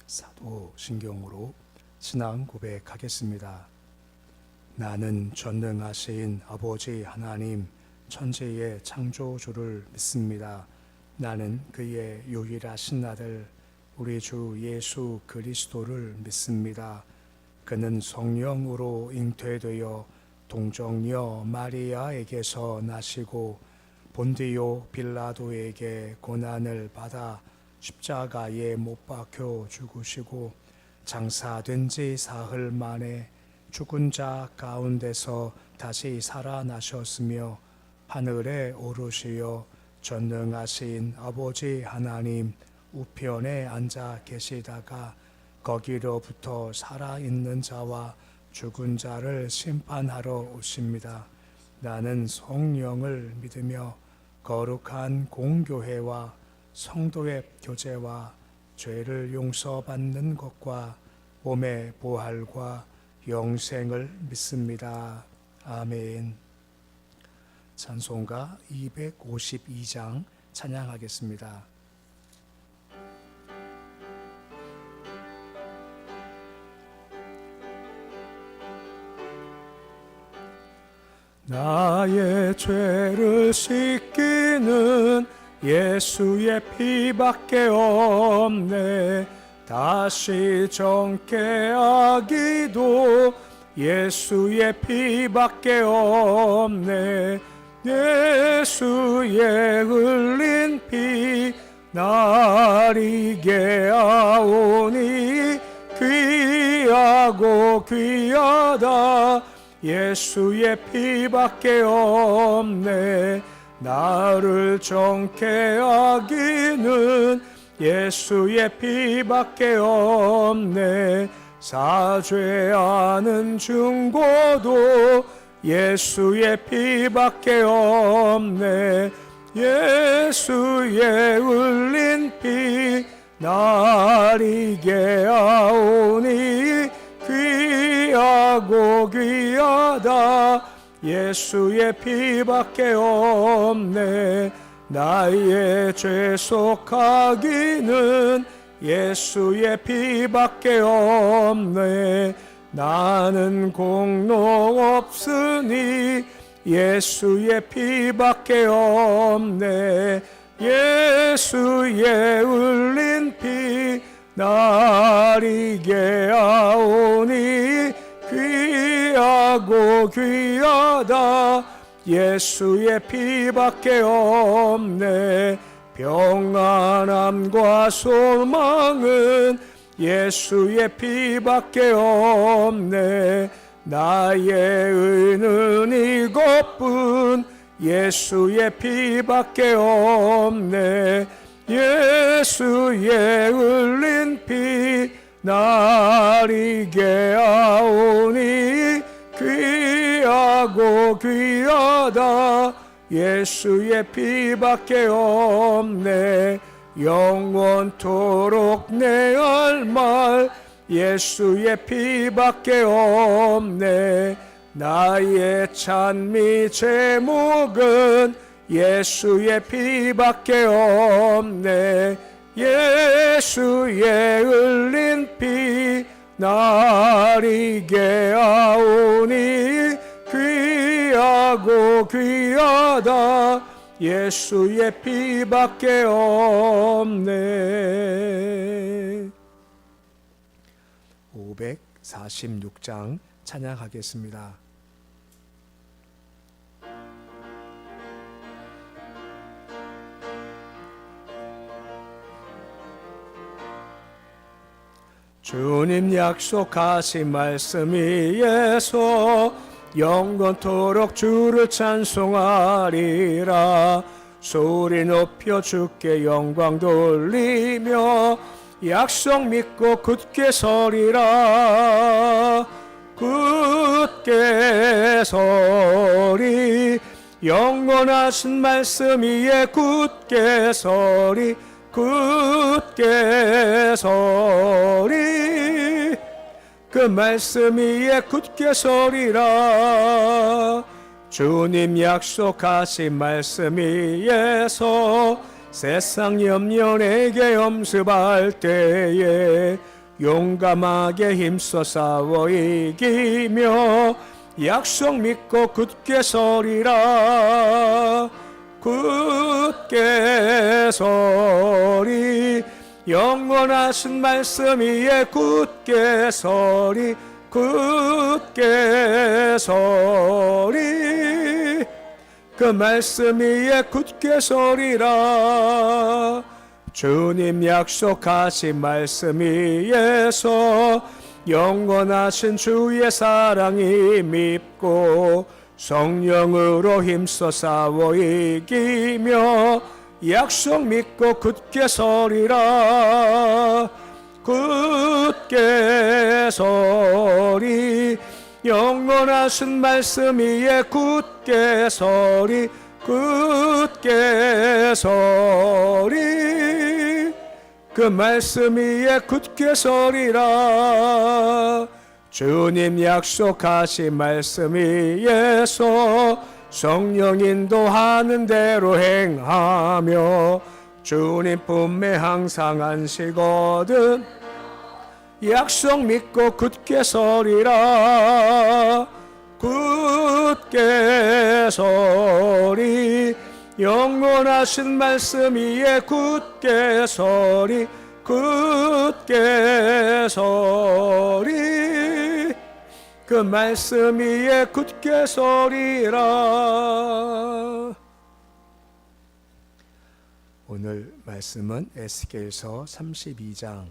사도신경으로 신앙 고백하겠습니다. 나는 전능하신 아버지 하나님 천지의 창조주를 믿습니다. 나는 그의 유일하신 아들 우리 주 예수 그리스도를 믿습니다. 그는 성령으로 잉태되어 동정녀 마리아에게서 나시고 본디오 빌라도에게 고난을 받아 십자가에 못 박혀 죽으시고 장사된 지 사흘 만에 죽은 자 가운데서 다시 살아나셨으며 하늘에 오르시어 전능하신 아버지 하나님 우편에 앉아 계시다가 거기로부터 살아있는 자와 죽은 자를 심판하러 오십니다. 나는 성령을 믿으며 거룩한 공교회와 성도의 교제와 죄를 용서받는 것과 몸의 부활과 영생을 믿습니다. 아멘. 찬송가 252장 찬양하겠습니다. 나의 죄를 씻기는 예수의 피밖에 없네. 다시 정케 하기도 예수의 피밖에 없네. 예수의 흘린 피 날 이게 하오니 귀하고 귀하다. 예수의 피밖에 없네. 나를 정케 하기는 예수의 피밖에 없네. 사죄하는 증거도 예수의 피밖에 없네. 예수의 흘린 피 날 이게 하오니 귀하고 귀하다. 예수의 피밖에 없네. 나의 죄 속하기는 예수의 피밖에 없네. 나는 공로 없으니 예수의 피밖에 없네. 예수의 흘린 피 날 이게 하오니 귀하고 귀하다. 예수의 피밖에 없네. 평안함과 소망은 예수의 피밖에 없네. 나의 의는 이것뿐 예수의 피밖에 없네. 예수의 흘린 피 날 이게 하오니 귀하고 귀하다. 예수의 피밖에 없네. 영원토록 내 할 말 예수의 피밖에 없네. 나의 찬미 제목은 예수의 피밖에 없네. 예수의 흘린 피 날 이게 하오니 귀하고 귀하다. 예수의 피밖에 없네. 546장 찬양하겠습니다. 주님 약속하신 말씀 위에서 영원토록 주를 찬송하리라. 소리 높여 주께 영광 돌리며 약속 믿고 굳게 서리라. 굳게 서리. 영원하신 말씀 위에 굳게 서리. 굳게 서리. 그 말씀 위에 굳게 서리라. 주님 약속하신 말씀 위에서 세상 염려 내게 엄습할 때에 용감하게 힘써 싸워 이기며 약속 믿고 굳게 서리라. 굳게 서리 영원하신 말씀 위에 굳게 서리. 굳게 서리 그 말씀 위에 굳게 서리라. 주님 약속하신 말씀 위에서 영원하신 주의 사랑이 밉고 성령으로 힘써 싸워 이기며 약속 믿고 굳게 서리라. 굳게 서리 영원하신 말씀 위에 굳게 서리. 굳게 서리 그 말씀 위에 굳게 서리라. 주님 약속하신 말씀 위에서 성령 인도하는 대로 행하며 주님 품에 항상 안식거든 약속 믿고 굳게 서리라. 굳게 서리 영원하신 말씀 위에 굳게 서리. 굳게 서리 그 말씀 위에 굳게 서리라. 오늘 말씀은 에스겔서 32장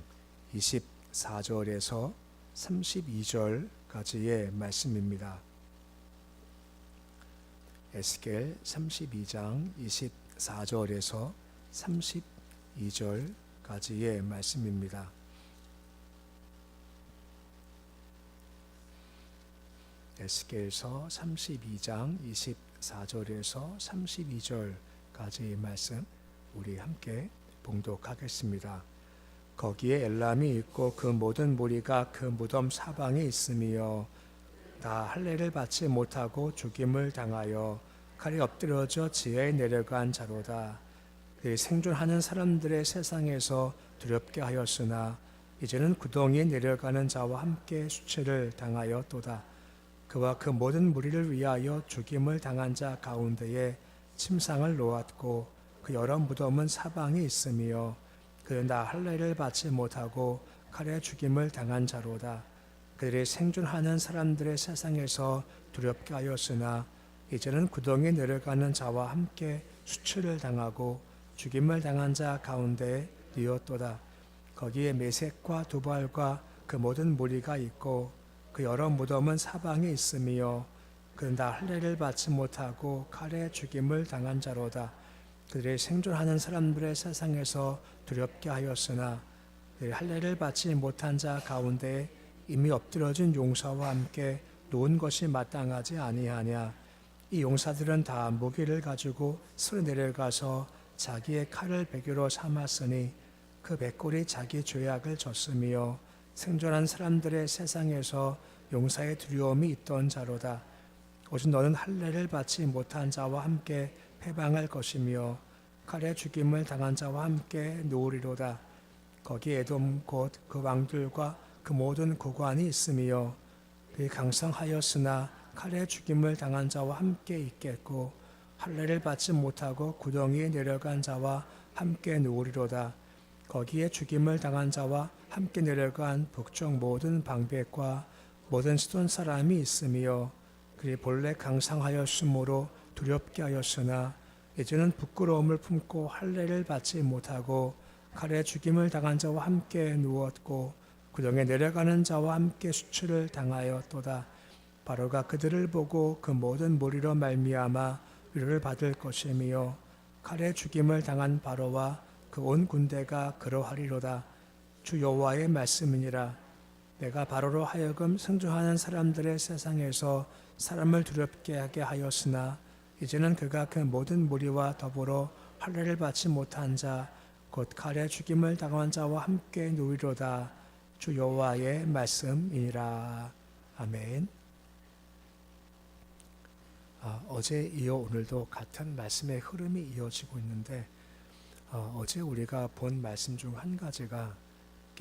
24절에서 32절까지의 말씀입니다. 에스겔 32장 24절에서 32절까지의 말씀입니다. 에스겔서 32장 24절에서 32절까지의 말씀 우리 함께 봉독하겠습니다. 거기에 엘람이 있고 그 모든 무리가 그 무덤 사방에 있으며 다 할례를 받지 못하고 죽임을 당하여 칼에 엎드러져 지하에 내려간 자로다. 그의 생존하는 사람들의 세상에서 두렵게 하였으나 이제는 구덩이에 내려가는 자와 함께 수치를 당하였도다. 그와 그 모든 무리를 위하여 죽임을 당한 자 가운데에 침상을 놓았고 그 여러 무덤은 사방에 있으며 그는 다 할례를 받지 못하고 칼에 죽임을 당한 자로다. 그들이 생존하는 사람들의 세상에서 두렵게 하였으나 이제는 구덩이에 내려가는 자와 함께 수치를 당하고 죽임을 당한 자 가운데에 뉘었도다. 거기에 메섹과 두발과 그 모든 무리가 있고 그 여러 무덤은 사방에 있으며 그는 다 할례를 받지 못하고 칼에 죽임을 당한 자로다. 그들이 생존하는 사람들의 세상에서 두렵게 하였으나 그들이 할례를 받지 못한 자 가운데 이미 엎드러진 용사와 함께 놓은 것이 마땅하지 아니하냐. 이 용사들은 다 무기를 가지고 스로 내려가서 자기의 칼을 베개로 삼았으니 그 백골이 자기 죄악을 졌으며 생존한 사람들의 세상에서 용사의 두려움이 있던 자로다. 오직 너는 할례를 받지 못한 자와 함께 패방할 것이며 칼에 죽임을 당한 자와 함께 누우리로다. 거기 에돔 곧 그 왕들과 그 모든 고관이 있으며 그의 강성하였으나 칼에 죽임을 당한 자와 함께 있겠고 할례를 받지 못하고 구덩이에 내려간 자와 함께 누우리로다. 거기에 죽임을 당한 자와 함께 내려간 북쪽 모든 방백과 모든 시돈 사람이 있으며 그의 본래 강상하였으므로 두렵게 하였으나 이제는 부끄러움을 품고 할례를 받지 못하고 칼에 죽임을 당한 자와 함께 누웠고 구덩이에 내려가는 자와 함께 수치를 당하였도다. 바로가 그들을 보고 그 모든 무리로 말미암아 위로를 받을 것이며 칼에 죽임을 당한 바로와 그 온 군대가 그러하리로다. 주 여호와의 말씀이니라. 내가 바로로 하여금 생존하는 사람들의 세상에서 사람을 두렵게 하게 하였으나 이제는 그가 그 모든 무리와 더불어 할례를 받지 못한 자 곧 칼에 죽임을 당한 자와 함께 누이로다. 주 여호와의 말씀이니라. 아멘. 어제 이어 오늘도 같은 말씀의 흐름이 이어지고 있는데 어제 우리가 본 말씀 중 한 가지가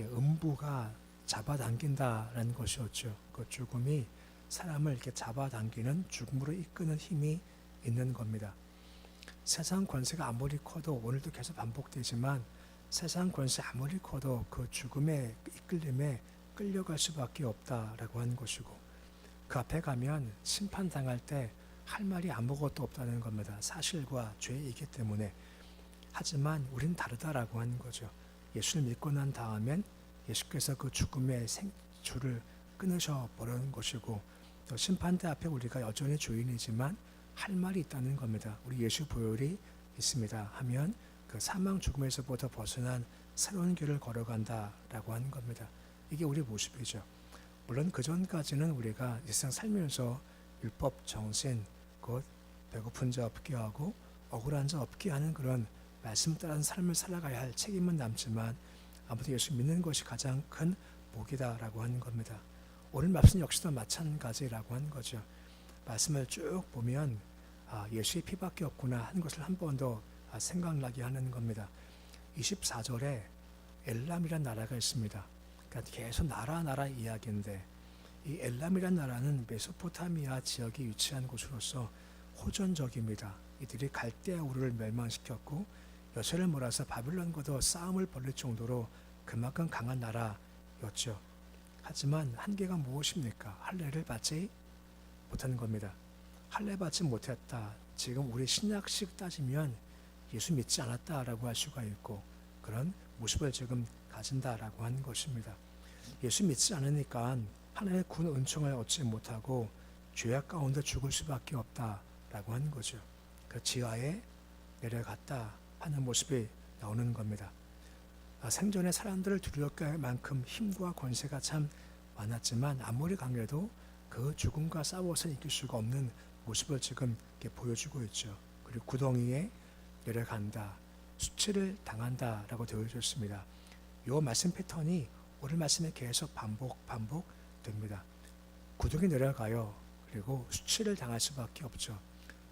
음부가 잡아당긴다라는 것이었죠. 그 죽음이 사람을 이렇게 잡아당기는, 죽음으로 이끄는 힘이 있는 겁니다. 세상 권세가 아무리 커도, 오늘도 계속 반복되지만 세상 권세 아무리 커도 그 죽음의 이끌림에 끌려갈 수밖에 없다라고 하는 것이고, 그 앞에 가면 심판당할 때 할 말이 아무것도 없다는 겁니다. 사실과 죄이기 때문에. 하지만 우린 다르다라고 하는 거죠. 예수를 믿고 난 다음엔 예수께서 그 죽음의 줄을 끊으셔 버리는 것이고, 또 심판대 앞에 우리가 여전히 주인이지만 할 말이 있다는 겁니다. 우리 예수 보혈이 있습니다 하면 그 사망 죽음에서부터 벗어난 새로운 길을 걸어간다라고 하는 겁니다. 이게 우리 모습이죠. 물론 그 전까지는 우리가 일상 살면서 율법 정신, 곧 배고픈 자 없게 하고 억울한 자 없게 하는 그런 말씀 따른 삶을 살아가야 할 책임은 남지만, 아무튼 예수 믿는 것이 가장 큰 복이다라고 하는 겁니다. 오늘 말씀 역시도 마찬가지라고 하는 거죠. 말씀을 쭉 보면 예수의 피밖에 없구나 하는 것을 한 번 더 생각나게 하는 겁니다. 24절에 엘람이라는 나라가 있습니다. 그러니까 계속 나라 이야기인데, 이 엘람이라는 나라는 메소포타미아 지역에 위치한 곳으로서 호전적입니다. 이들이 갈대아 우르를 멸망시켰고 여세를 몰아서 바빌론과도 싸움을 벌일 정도로 그만큼 강한 나라였죠. 하지만 한계가 무엇입니까? 할례를 받지 못하는 겁니다. 할례 받지 못했다. 지금 우리 신약식 따지면 예수 믿지 않았다라고 할 수가 있고, 그런 모습을 지금 가진다라고 하는 것입니다. 예수 믿지 않으니까 하나님의 군 은총을 얻지 못하고 죄악 가운데 죽을 수밖에 없다라고 하는 거죠. 그 지하에 내려갔다 하는 모습이 나오는 겁니다. 생전에 사람들을 두렵게 할 만큼 힘과 권세가 참 많았지만 아무리 강해도 그 죽음과 싸워서 이길 수가 없는 모습을 지금 이렇게 보여주고 있죠. 그리고 구덩이에 내려간다, 수치를 당한다라고 되어 있습니다. 이 말씀 패턴이 오늘 말씀에 계속 반복됩니다. 구덩이 내려가요. 그리고 수치를 당할 수밖에 없죠.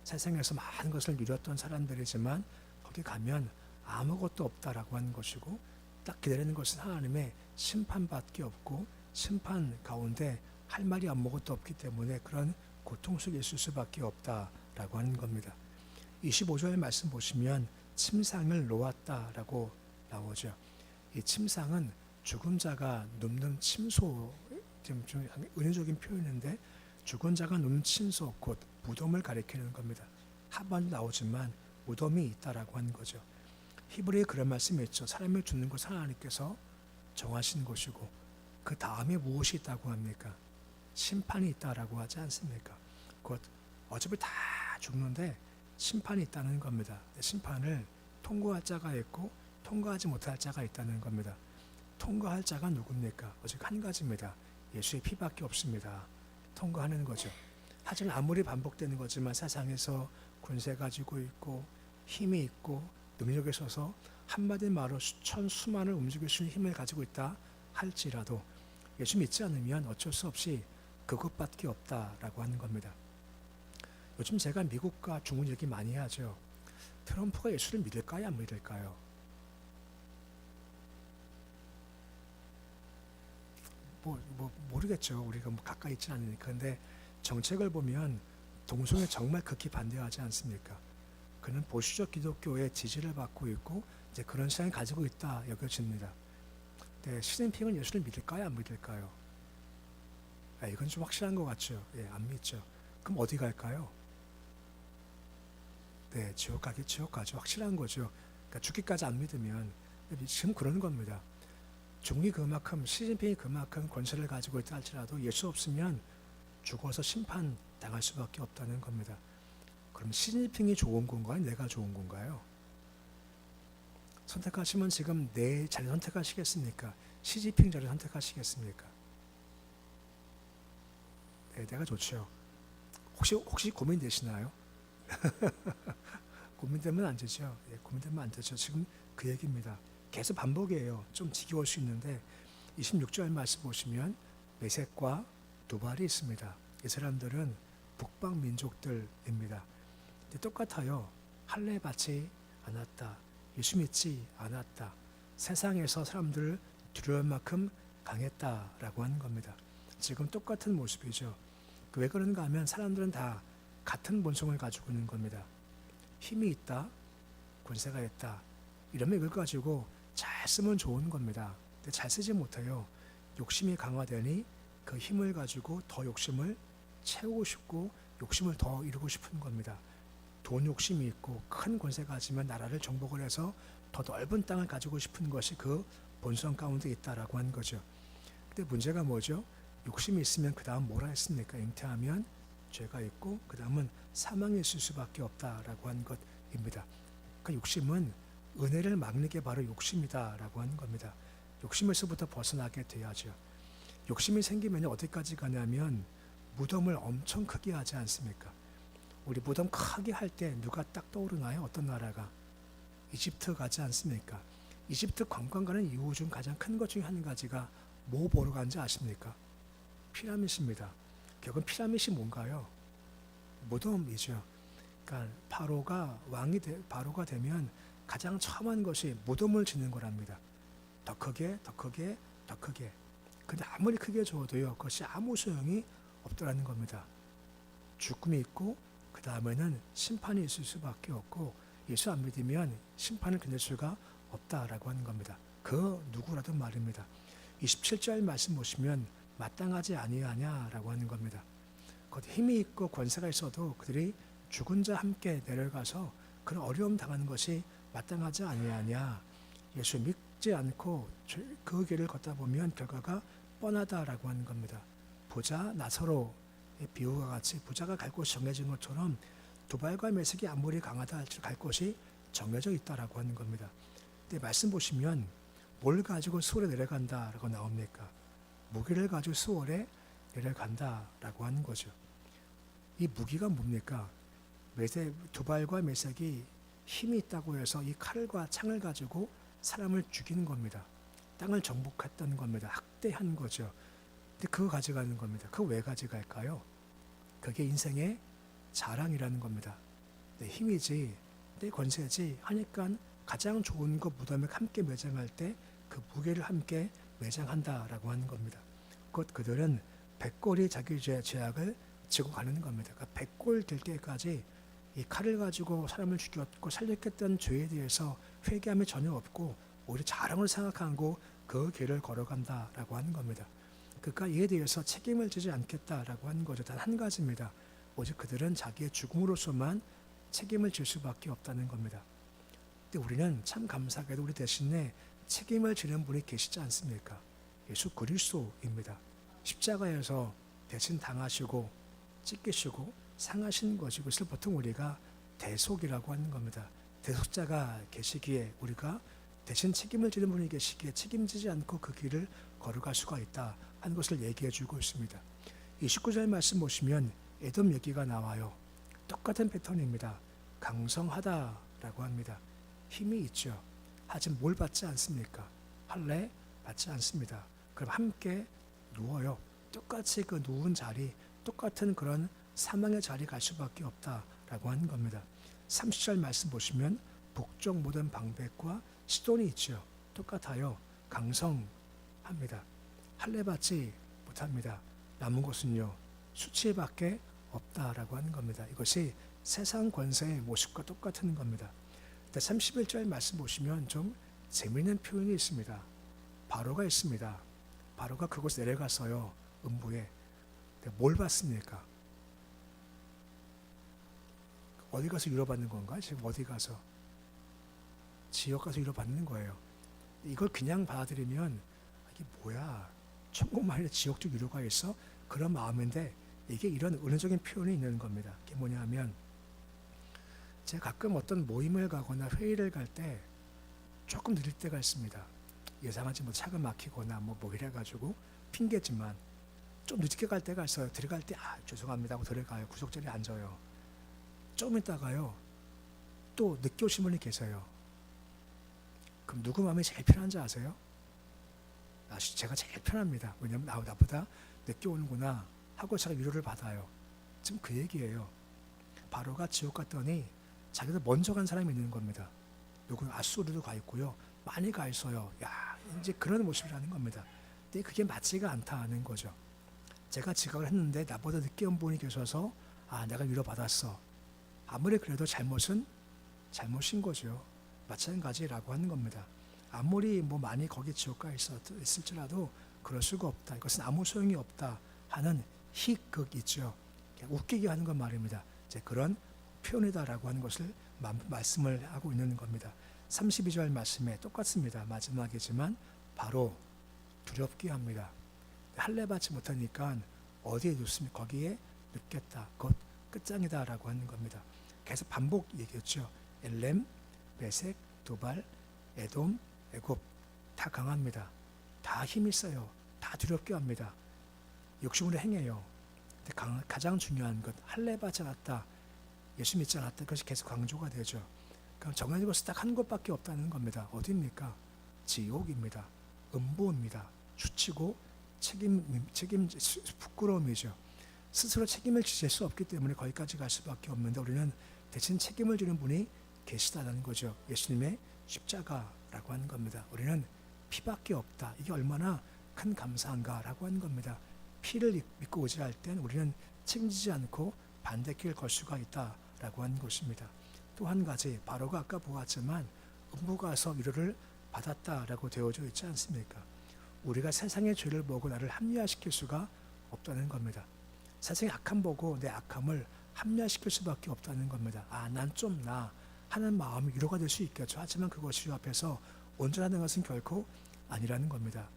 세상에서 많은 것을 누렸던 사람들이지만 거기 가면 아무것도 없다라고 하는 것이고, 딱 기다리는 것은 하나님의 심판밖에 없고, 심판 가운데 할 말이 아무것도 없기 때문에 그런 고통 속에 있을 수밖에 없다라고 하는 겁니다. 25절 말씀 보시면 침상을 놓았다라고 나오죠. 이 침상은 죽은 자가 눕는 침소, 좀 은유적인 표현인데, 죽은 자가 눕는 침소, 곧 무덤을 가리키는 겁니다. 하반도 나오지만 무덤이 있다라고 하는 거죠. 히브리에 그런 말씀이 있죠. 사람을 죽는 것을 하나님께서 정하신 것이고, 그 다음에 무엇이 있다고 합니까? 심판이 있다라고 하지 않습니까? 곧 어차피 다 죽는데 심판이 있다는 겁니다. 심판을 통과할 자가 있고 통과하지 못할 자가 있다는 겁니다. 통과할 자가 누굽니까? 오직 한 가지입니다. 예수의 피밖에 없습니다. 통과하는 거죠. 하지만 아무리 반복되는 거지만 세상에서 권세 가지고 있고 힘이 있고 능력에 서서 한마디 말로 수천 수만을 움직일 수 있는 힘을 가지고 있다 할지라도 예수 믿지 않으면 어쩔 수 없이 그것밖에 없다라고 하는 겁니다. 요즘 제가 미국과 중국 얘기 많이 하죠. 트럼프가 예수를 믿을까요? 안 믿을까요? 모르겠죠. 우리가 가까이 있지 않으니까. 근데 정책을 보면 동성애 정말 극히 반대하지 않습니까? 그는 보수적 기독교의 지지를 받고 있고 이제 그런 시장을 가지고 있다 여겨집니다. 네, 시진핑은 예수를 믿을까요? 안 믿을까요? 이건 좀 확실한 것 같죠. 안 믿죠. 그럼 어디 갈까요? 네, 지옥 가죠. 확실한 거죠. 그러니까 죽기까지 안 믿으면 지금 그런 겁니다. 중국이 그만큼, 시진핑이 그만큼 권세를 가지고 있다 할지라도 예수 없으면 죽어서 심판 당할 수밖에 없다는 겁니다. 그럼 시진핑이 좋은 건가요? 내가 좋은 건가요? 선택하시면 지금 내 자리 선택하시겠습니까? 시진핑 자리 선택하시겠습니까? 네, 내가 좋죠. 혹시 고민되시나요? 고민되면 안 되죠. 고민되면 안 되죠. 지금 그 얘기입니다. 계속 반복이에요. 좀 지겨울 수 있는데 26절 말씀 보시면 메섹과 두발이 있습니다. 이 사람들은 북방 민족들입니다. 똑같아요. 할례 받지 않았다. 예수 믿지 않았다. 세상에서 사람들을 두려울 만큼 강했다라고 하는 겁니다. 지금 똑같은 모습이죠. 왜 그런가 하면 사람들은 다 같은 본성을 가지고 있는 겁니다. 힘이 있다, 권세가 있다. 이러면 이걸 가지고 잘 쓰면 좋은 겁니다. 근데 잘 쓰지 못해요. 욕심이 강화되니 그 힘을 가지고 더 욕심을 채우고 싶고 욕심을 더 이루고 싶은 겁니다. 돈 욕심이 있고 큰 권세가 가지면 나라를 정복을 해서 더 넓은 땅을 가지고 싶은 것이 그 본성 가운데 있다라고 하는 거죠. 근데 문제가 뭐죠? 욕심이 있으면 그 다음 뭐라 했습니까? 잉태하면 죄가 있고 그 다음은 사망이 있을 수밖에 없다라고 하는 것입니다. 그 욕심은 은혜를 막는 게 바로 욕심이다라고 하는 겁니다. 욕심에서부터 벗어나게 돼야죠. 욕심이 생기면 어디까지 가냐면 무덤을 엄청 크게 하지 않습니까? 우리 무덤 크게 할 때 누가 딱 떠오르나요? 어떤 나라가? 이집트 가지 않습니까? 이집트 관광 가는 이유 중 가장 큰 것 중에 한 가지가 뭐 보러 간지 아십니까? 피라밋입니다. 결국은 피라밋이 뭔가요? 무덤이죠. 그러니까 바로가 되면 가장 처음 한 것이 무덤을 짓는 거랍니다. 더 크게, 더 크게, 더 크게. 근데 아무리 크게 줘도요, 그것이 아무 소용이 없더라는 겁니다. 죽음이 있고 그 다음에는 심판이 있을 수밖에 없고 예수 안 믿으면 심판을 견딜 수가 없다라고 하는 겁니다. 그 누구라도 말입니다. 27절 말씀 보시면 마땅하지 아니하냐라고 하는 겁니다. 곧 힘이 있고 권세가 있어도 그들이 죽은 자 함께 내려가서 그런 어려움 당하는 것이 마땅하지 아니하냐. 예수 믿지 않고 그 길을 걷다 보면 결과가 뻔하다라고 하는 겁니다. 부자 나사로의 비유와 같이 부자가 갈 곳이 정해진 것처럼 두발과 메색이 아무리 강하다 할지라도 갈 곳이 정해져 있다라고 하는 겁니다. 근데 말씀 보시면 뭘 가지고 수월에 내려간다라고 나옵니까? 무기를 가지고 수월에 내려간다라고 하는 거죠. 이 무기가 뭡니까? 두발과 메색이 힘이 있다고 해서 이 칼과 창을 가지고 사람을 죽이는 겁니다. 땅을 정복했다는 겁니다. 학대한 거죠. 근데 그거 가져가는 겁니다. 그거 왜 가져갈까요? 그게 인생의 자랑이라는 겁니다. 내 힘이지, 내 권세지 하니까 가장 좋은 것 무덤에 함께 매장할 때 그 무게를 함께 매장한다라고 하는 겁니다. 곧 그들은 백골이 자기 죄악을 지고 가는 겁니다. 그러니까 백골 될 때까지 이 칼을 가지고 사람을 죽였고 살렸겠다는 죄에 대해서 회개함이 전혀 없고 오히려 자랑을 생각하고 그 길을 걸어간다라고 하는 겁니다. 그러니까 이에 대해서 책임을 지지 않겠다라고 하는 거죠. 단 한 가지입니다. 오직 그들은 자기의 죽음으로서만 책임을 질 수밖에 없다는 겁니다. 근데 우리는 참 감사하게도 우리 대신에 책임을 지는 분이 계시지 않습니까? 예수 그리스도입니다. 십자가에서 대신 당하시고 찢기시고 상하신 것이 그것을 보통 우리가 대속이라고 하는 겁니다. 대속자가 계시기에 우리가 대신 책임을 지는 분이 계시기에 책임지지 않고 그 길을 걸어갈 수가 있다 하는 것을 얘기해 주고 있습니다. 29절 말씀 보시면 에돔 얘기가 나와요. 똑같은 패턴입니다. 강성하다라고 합니다. 힘이 있죠. 하지만 뭘 받지 않습니까? 할례 받지 않습니다. 그럼 함께 누워요. 똑같이 그 누운 자리, 똑같은 그런 사망의 자리 갈 수밖에 없다라고 하는 겁니다. 30절 말씀 보시면 북쪽 모든 방백과 시돈이 있죠. 똑같아요. 강성합니다. 할례 받지 못합니다. 남은 것은요. 수치밖에 없다라고 하는 겁니다. 이것이 세상 권세의 모습과 똑같은 겁니다. 31절 말씀 보시면 좀 재미있는 표현이 있습니다. 바로가 있습니다. 바로가 그곳 내려가서요. 음부에 뭘 받습니까? 어디 가서 위로받는 건가? 지금 어디 가서? 지옥 가서 위로받는 거예요. 이걸 그냥 받아들이면 이게 뭐야? 천국만에 지옥적 위로가 있어? 그런 마음인데 이게 이런 은혜적인 표현이 있는 겁니다. 그게 뭐냐면 제가 가끔 어떤 모임을 가거나 회의를 갈 때 조금 느릴 때가 있습니다. 예상하지 못 차가 막히거나 뭐 이래가지고 핑계지만 좀 늦게 갈 때가 있어요. 들어갈 때 죄송합니다 하고 들어가요. 구석자리에 앉아요. 좀 있다가요. 또 늦게 오신 분이 계세요. 그럼 누구 마음이 제일 편한지 아세요? 제가 제일 편합니다. 왜냐면 나보다 늦게 오는구나 하고 제가 위로를 받아요. 지금 그 얘기예요. 바로가 지옥 갔더니 자기도 먼저 간 사람이 있는 겁니다. 누구는 아수르도 가 있고요. 많이 가 있어요. 야, 이제 그런 모습이라는 겁니다. 때 그게 맞지가 않다는 거죠. 제가 지각을 했는데 나보다 늦게 온 분이 계셔서 내가 위로받았어. 아무리 그래도 잘못은 잘못인 거죠. 마찬가지라고 하는 겁니다. 아무리 많이 거기 지옥 가 있을지라도 그럴 수가 없다. 이것은 아무 소용이 없다 하는 희극이죠. 웃기게 하는 것 말입니다. 이제 그런 표현이다라고 하는 것을 말씀을 하고 있는 겁니다. 32절 말씀에 똑같습니다. 마지막이지만 바로 두렵게 합니다. 할례 받지 못하니까 어디에 눕습니까? 거기에 눕겠다. 곧 끝장이다라고 하는 겁니다. 계속 반복 얘기했죠. 엘렘, 베색, 도발, 에돔, 애굽 다 강합니다. 다 힘이 세요. 다 두렵게 합니다. 욕심으로 행해요. 근데 가장 중요한 것 할례 받지 않았다. 예수 믿지 않았다. 그것이 계속 강조가 되죠. 그럼 정해진 것은 딱 한 곳밖에 없다는 겁니다. 어디입니까? 지옥입니다. 음부입니다. 수치고 부끄러움이죠. 스스로 책임을 지실 수 없기 때문에 거기까지 갈 수밖에 없는데 우리는 대신 책임을 지는 분이 계시다는 거죠. 예수님의 십자가라고 하는 겁니다. 우리는 피밖에 없다. 이게 얼마나 큰 감사한가라고 하는 겁니다. 피를 믿고 오지 할 땐 우리는 책임지지 않고 반대길을 걸 수가 있다라고 하는 것입니다. 또 한 가지 바로가 아까 보았지만 음부가 와서 위로를 받았다라고 되어져 있지 않습니까? 우리가 세상의 죄를 보고 나를 합리화시킬 수가 없다는 겁니다. 세상의 악함 보고 내 악함을 합리화시킬 수밖에 없다는 겁니다. 난 좀 나 하는 마음이 위로가 될 수 있겠죠. 하지만 그것이 앞에서 온전하는 것은 결코 아니라는 겁니다.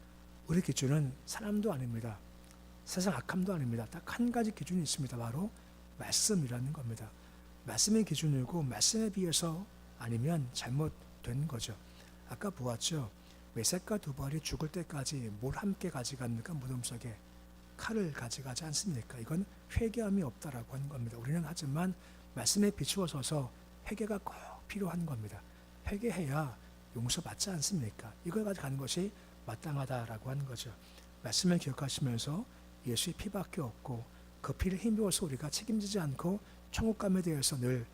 우리 기준은 사람도 아닙니다. 세상 악함도 아닙니다. 딱 한 가지 기준이 있습니다. 바로 말씀이라는 겁니다. 말씀의 기준이고 말씀에 비해서 아니면 잘못된 거죠. 아까 보았죠. 메색과 두발이 죽을 때까지 뭘 함께 가져갑니까? 무덤 속에 칼을 가져가지 않습니까? 이건 회개함이 없다라고 하는 겁니다. 우리는 하지만 말씀에 비추어서서 회개가 꼭 필요한 겁니다. 회개해야 용서받지 않습니까? 이걸 가지고 가는 것이 마땅하다라고 하는 거죠. 말씀을 기억하시면서 예수의 피밖에 없고 그 피를 힘입어서 우리가 책임지지 않고 천국감에 대해서 늘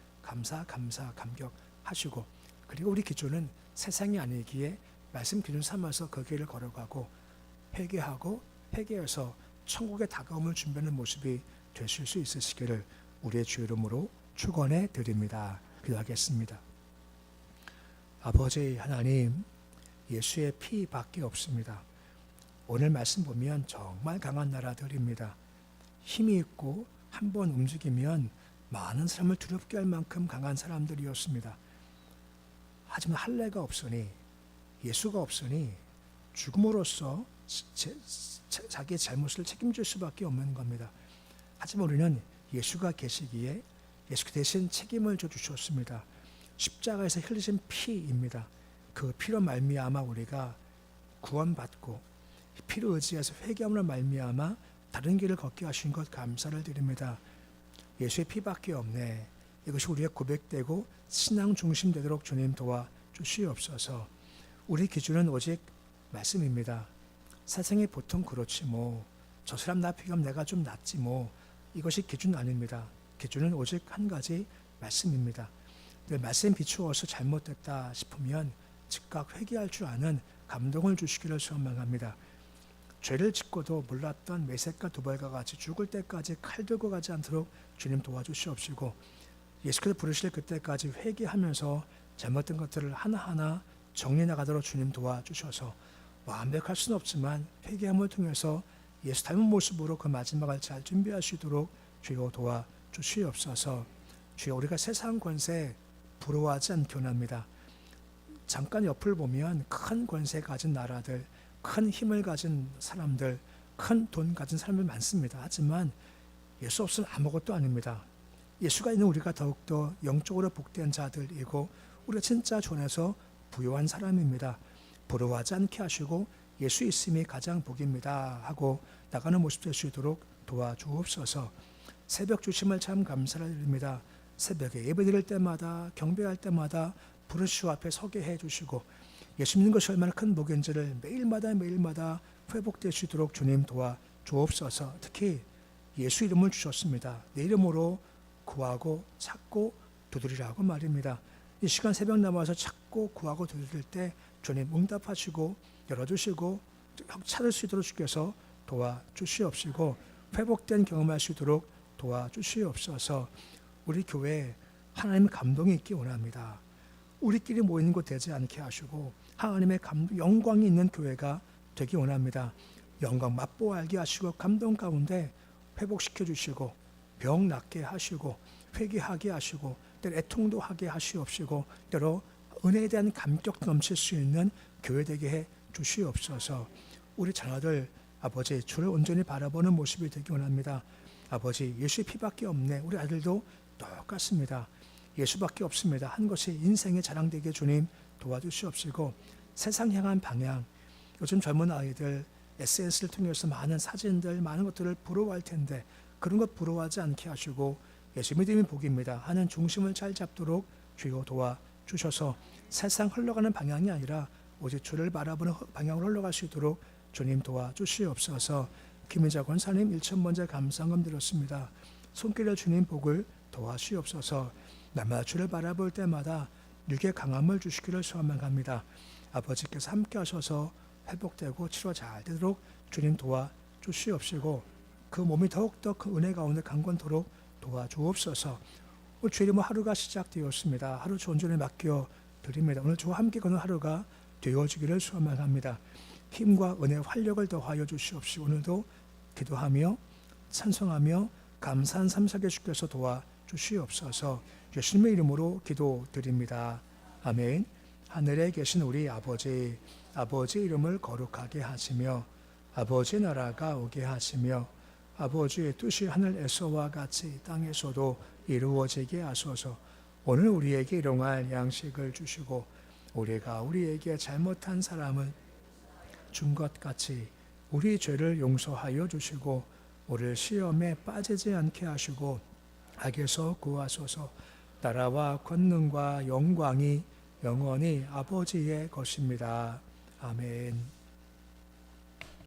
감격하시고 그리고 우리 기준은 세상이 아니기에 말씀 기준 삼아서 그 길을 걸어가고 회개하고 회개해서 천국의 다가옴을 준비하는 모습이 되실 수 있으시기를 우리의 주 이름으로 축원해 드립니다. 기도하겠습니다. 아버지 하나님, 예수의 피밖에 없습니다. 오늘 말씀 보면 정말 강한 나라들입니다. 힘이 있고 한번 움직이면 많은 사람을 두렵게 할 만큼 강한 사람들이었습니다. 하지만 할례가 없으니 예수가 없으니 죽음으로써 자기의 잘못을 책임질 수밖에 없는 겁니다. 하지만 우리는 예수가 계시기에 예수 대신 책임을 져주셨습니다. 십자가에서 흘리신 피입니다. 그 피로 말미암아 우리가 구원받고 피로 의지해서 회개함으로 말미암아 다른 길을 걷게 하신 것 감사를 드립니다. 예수의 피밖에 없네. 이것이 우리의 고백되고 신앙 중심 되도록 주님 도와 주시옵소서. 우리 기준은 오직 말씀입니다. 세상이 보통 그렇지 저 사람 나 비교하면 내가 좀 낫지 이것이 기준 아닙니다. 기준은 오직 한 가지 말씀입니다. 말씀 비추어서 잘못됐다 싶으면 즉각 회개할 줄 아는 감동을 주시기를 소망합니다. 죄를 짓고도 몰랐던 메색과 두발과 같이 죽을 때까지 칼 들고 가지 않도록 주님 도와주시옵시고 예수께서 부르실 그때까지 회개하면서 잘못된 것들을 하나하나 정리해 나가도록 주님 도와주셔서 완벽할 수는 없지만 회개함을 통해서 예수 닮은 모습으로 그 마지막을 잘 준비할 수 있도록 주여 도와주시옵소서. 주여 우리가 세상 권세 부러워하지 않기 원합니다. 잠깐 옆을 보면 큰 권세 가진 나라들, 큰 힘을 가진 사람들, 큰 돈 가진 사람들 많습니다. 하지만 예수 없으면 아무것도 아닙니다. 예수가 있는 우리가 더욱더 영적으로 복된 자들이고 우리가 진짜 존에서 부유한 사람입니다. 부러워하지 않게 하시고 예수 있음이 가장 복입니다 하고 나가는 모습 될 수 있도록 도와주옵소서. 새벽 주심을 참 감사를 드립니다. 새벽에 예배드릴 때마다 경배할 때마다 부르시오 앞에 서게 해주시고 예수 믿는 것이 얼마나 큰 복인지를 매일마다 회복될 수 있도록 주님 도와주옵소서. 특히 예수 이름을 주셨습니다. 내 이름으로 구하고 찾고 두드리라고 말입니다. 이 시간 새벽 남아서 찾고 구하고 두드릴 때 주님 응답하시고 열어주시고 찾을 수 있도록 주께서 도와주시옵시고 회복된 경험할 수 있도록 도와주시옵소서. 우리 교회에 하나님의 감동이 있기 원합니다. 우리끼리 모이는 곳 되지 않게 하시고 하나님의 영광이 있는 교회가 되기 원합니다. 영광 맛보아 알게 하시고 감동 가운데 회복시켜 주시고 병 낫게 하시고 회개하게 하시고 때로 애통도 하게 하시옵시고 때로 은혜에 대한 감격 넘칠 수 있는 교회 되게 해 주시옵소서. 우리 자녀들 아버지 주를 온전히 바라보는 모습이 되기 원합니다. 아버지 예수의 피밖에 없네. 우리 아들도 똑같습니다. 예수밖에 없습니다. 한 것이 인생의 자랑되게 주님 도와주시옵시고 세상 향한 방향, 요즘 젊은 아이들 SNS를 통해서 많은 사진들 많은 것들을 부러워할 텐데 그런 것 부러워하지 않게 하시고 예수 믿음이 복입니다 하는 중심을 잘 잡도록 주여 도와주셔서 세상 흘러가는 방향이 아니라 오직 주를 바라보는 방향으로 흘러갈 수 있도록 주님 도와주시옵소서. 김희자 권사님 1,000번째 감사금 드렸습니다. 손길을 주님 복을 도와주시옵소서. 날마다 주를 바라볼 때마다 육의 강함을 주시기를 소망합니다. 아버지께서 함께 하셔서 회복되고 치료 잘 되도록 주님 도와주시옵시고 그 몸이 더욱더 그 은혜 가운데 강건토록 도와주옵소서. 오늘 주일이 하루가 시작되었습니다. 하루 온전히 맡겨 드립니다. 오늘 주와 함께 거는 하루가 되어지기를 소망합니다. 힘과 은혜 활력을 더하여 주시옵시고 오늘도 기도하며 찬송하며 감사한 삶 살게 주께서 도와주시옵소서. 예수님의 이름으로 기도드립니다. 아멘. 하늘에 계신 우리 아버지, 아버지 이름을 거룩하게 하시며 아버지 나라가 오게 하시며 아버지의 뜻이 하늘에서와 같이 땅에서도 이루어지게 하소서. 오늘 우리에게 일용할 양식을 주시고 우리가 우리에게 잘못한 사람을 준 것 같이 우리 죄를 용서하여 주시고 우리를 시험에 빠지지 않게 하시고 악에서 구하소서. 나라와 권능과 영광이 영원히 아버지의 것입니다. 아멘.